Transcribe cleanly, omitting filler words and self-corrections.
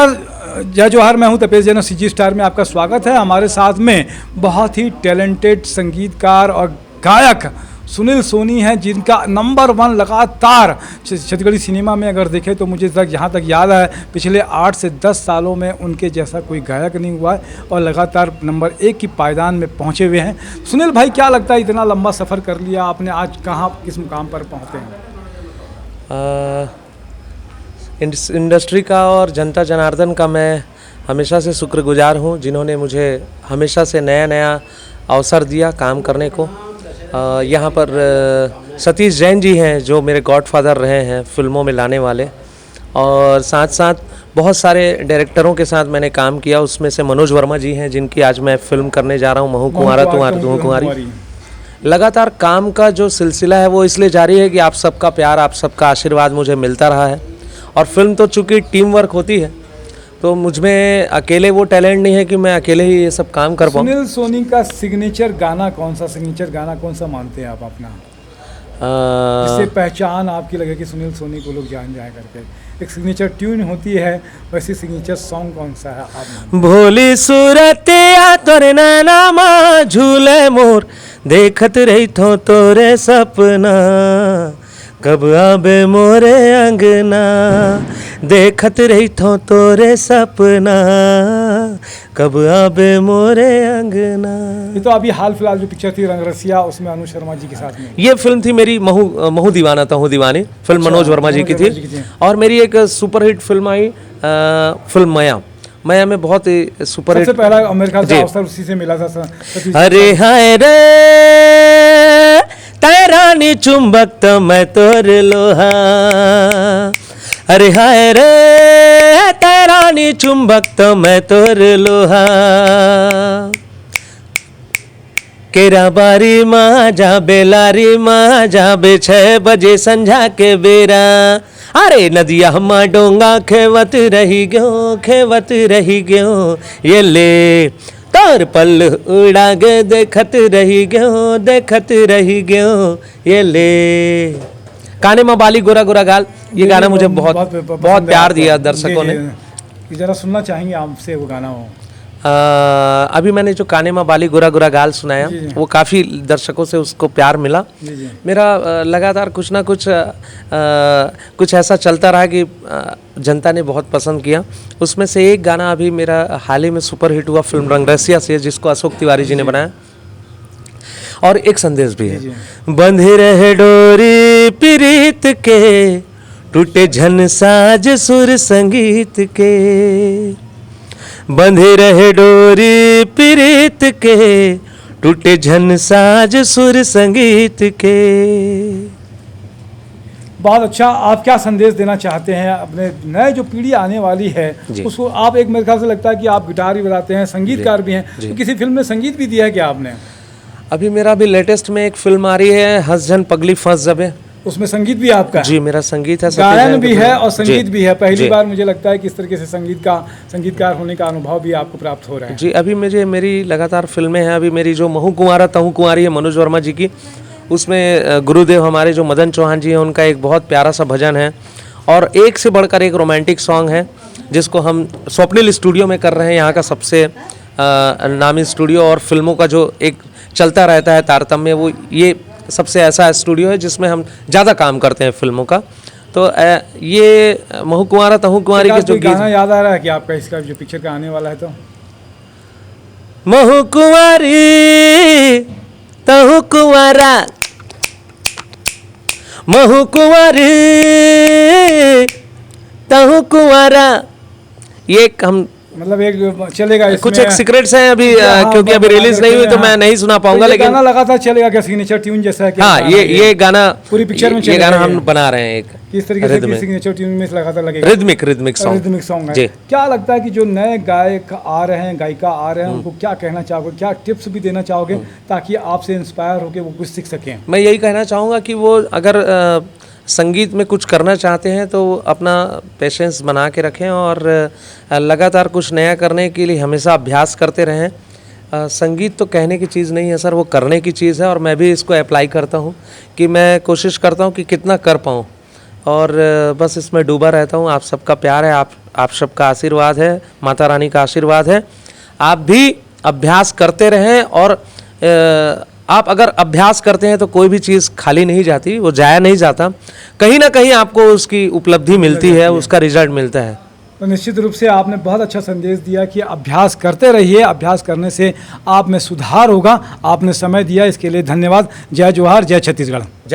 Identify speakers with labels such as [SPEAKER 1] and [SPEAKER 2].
[SPEAKER 1] नमस्कार, जय जवाहर। मैं हूं तपेश जैन, सीजी स्टार में आपका स्वागत है। हमारे साथ में बहुत ही टैलेंटेड संगीतकार और गायक सुनील सोनी हैं, जिनका नंबर 1 लगातार छत्तीसगढ़ी सिनेमा में अगर देखें तो मुझे जहाँ तक याद है पिछले 8 से 10 सालों में उनके जैसा कोई गायक नहीं हुआ है और लगातार नंबर 1 की पायदान में पहुँचे हुए हैं। सुनील भाई, क्या लगता है इतना लंबा सफ़र कर लिया आपने, आज कहाँ किस मुकाम पर पहुँचे हैं?
[SPEAKER 2] इंडस्ट्री का और जनता जनार्दन का मैं हमेशा से शुक्रगुजार हूँ, जिन्होंने मुझे हमेशा से नया नया अवसर दिया काम करने को। यहाँ पर सतीश जैन जी हैं जो मेरे गॉडफादर रहे हैं फिल्मों में लाने वाले, और साथ साथ बहुत सारे डायरेक्टरों के साथ मैंने काम किया। उसमें से मनोज वर्मा जी हैं जिनकी आज मैं फिल्म करने जा रहा हूँ, महू कुंवारा तू कुंवारी। लगातार काम का जो सिलसिला है वो इसलिए जारी है कि आप सबका प्यार, आप सबका आशीर्वाद मुझे मिलता रहा है। और फिल्म तो चूँकि टीम वर्क होती है तो मुझमें अकेले वो टैलेंट नहीं है कि मैं अकेले ही ये सब काम कर पाऊँ।
[SPEAKER 1] सुनील सोनी का सिग्नेचर गाना कौन सा मानते हैं आप अपना, जिससे पहचान आपकी लगे कि सुनील सोनी को लोग जान जाए करके? एक सिग्नेचर ट्यून होती है, वैसे सिग्नेचर सॉन्ग कौन सा है आप?
[SPEAKER 2] भोली सूरतिया तोरे नैना झूले मोर, देखत रही थो तोरे सपना, कब आबे मोरे अंगना, देखत रही थो तोरे सपना, कब आबे मोरे अंगना।
[SPEAKER 1] ये तो अभी हाल फिलहाल जो पिक्चर थी रंगरसिया, उसमें अनु शर्मा जी के साथ में
[SPEAKER 2] ये फिल्म थी मेरी महू दीवाना तहू दीवानी, फिल्म मनोज वर्मा जी की थी। और मेरी एक सुपरहिट फिल्म आई फिल्म माया में बहुत ही सुपर हिट।
[SPEAKER 1] सबसे पहला अमेरिका का अवसर उसी से मिला था।
[SPEAKER 2] अरे हाय रे तैरानी चुंबक तो मैं तोर लोहा, अरे हाय रे तैरानी चुंबक तो मैं तोर लोहा, केरा बारी माँ जा बेलारी माँ जा बे 6 बजे संझा के बेरा, अरे नदिया हमा डोंगा खेवत रही गयो ये ले तोर पल उड़ा गे, देखत रही गयो ये ले। काने में बाली गोरा गोरा गाल, ये गाना मुझे बहुत प्यार दिया दर्शकों ने।
[SPEAKER 1] जरा सुनना चाहेंगे आपसे वो गाना हो।
[SPEAKER 2] अभी मैंने जो काने में बाली गोरा गोरा गाल सुनाया वो काफ़ी दर्शकों से उसको प्यार मिला। मेरा लगातार कुछ ना कुछ ऐसा चलता रहा कि जनता ने बहुत पसंद किया। उसमें से एक गाना अभी मेरा हाल ही में सुपर हिट हुआ फिल्म रंगरसिया से, जिसको अशोक तिवारी जी ने बनाया, और एक संदेश भी है। बंधे रहे डोरी प्रीत के, टूटे झन साज सुर संगीत के, बंधे रहे डोरी प्रीत के, टूटे झन साज सुर संगीत के।
[SPEAKER 1] बहुत अच्छा। आप क्या संदेश देना चाहते हैं अपने नए जो पीढ़ी आने वाली है उसको? आप एक मेरे ख्याल से लगता है कि आप गिटार भी बजाते हैं, संगीतकार भी हैं, तो किसी फिल्म में संगीत भी दिया है क्या आपने?
[SPEAKER 2] अभी मेरा भी लेटेस्ट में एक फिल्म आ रही है हंस जन पगली फंस जबे,
[SPEAKER 1] उसमें संगीत भी आपका?
[SPEAKER 2] जी, मेरा संगीत है,
[SPEAKER 1] गायन भी है और संगीत भी है। पहली बार मुझे लगता है कि इस तरीके से संगीतकार होने का अनुभव भी आपको प्राप्त हो रहा है।
[SPEAKER 2] जी, अभी मेरी लगातार फिल्में हैं। अभी मेरी जो महू कुंवारा तहू कुंवारी है मनोज वर्मा जी की, उसमें गुरुदेव हमारे जो मदन चौहान जी हैं उनका एक बहुत प्यारा सा भजन है, और एक से बढ़कर एक रोमांटिक सॉन्ग है जिसको हम स्वप्निल स्टूडियो में कर रहे हैं, यहाँ का सबसे नामी स्टूडियो। और फिल्मों का जो एक चलता रहता है तारतम्य, वो ये सबसे ऐसा स्टूडियो है जिसमें हम ज़्यादा काम करते हैं फिल्मों का। तो ये महू कुंवारा तहू कुंवारी के जो
[SPEAKER 1] गाना याद आ रहा है कि आपका इसका जो पिक्चर का आने वाला है? तो
[SPEAKER 2] महू कुंवारी तहू कुंवारा, महू कुंवारी तहू कुंवारा, ये हम
[SPEAKER 1] मतलब एक चलेगा
[SPEAKER 2] कुछ एक सीक्रेट्स हैं अभी, क्योंकि अभी रिलीज नहीं हुई तो मैं नहीं सुना पाऊंगा, लेकिन
[SPEAKER 1] गाना लगातार चलेगा क्या? सिग्नेचर ट्यून जैसा है?
[SPEAKER 2] हाँ, ये गाना
[SPEAKER 1] पूरी पिक्चर में
[SPEAKER 2] ये गाना हम बना रहे हैं। एक
[SPEAKER 1] किस तरीके से सिग्नेचर ट्यून में लगातार लगेगा?
[SPEAKER 2] रिदमिक सॉन्ग
[SPEAKER 1] है। क्या लगता है कि जो नए गायक आ रहे हैं, गायिका आ रहे हैं, उनको क्या कहना चाहोगे, क्या टिप्स भी देना चाहोगे ताकि आपसे इंस्पायर होकर वो कुछ सीख सकें?
[SPEAKER 2] मैं यही कहना चाहूँगा कि वो अगर संगीत में कुछ करना चाहते हैं तो अपना पेशेंस बना के रखें और लगातार कुछ नया करने के लिए हमेशा अभ्यास करते रहें। संगीत तो कहने की चीज़ नहीं है सर, वो करने की चीज़ है, और मैं भी इसको अप्लाई करता हूँ कि मैं कोशिश करता हूँ कि कितना कर पाऊँ, और बस इसमें डूबा रहता हूँ। आप सबका प्यार है, आप सबका आशीर्वाद है, माता रानी का आशीर्वाद है। आप भी अभ्यास करते रहें और आप अगर अभ्यास करते हैं तो कोई भी चीज़ खाली नहीं जाती, वो जाया नहीं जाता, कहीं ना कहीं आपको उसकी उपलब्धि मिलती है, उसका रिजल्ट मिलता है।
[SPEAKER 1] तो निश्चित रूप से आपने बहुत अच्छा संदेश दिया कि अभ्यास करते रहिए, अभ्यास करने से आप में सुधार होगा। आपने समय दिया, इसके लिए धन्यवाद। जय जोहार, जय छत्तीसगढ़।
[SPEAKER 2] जय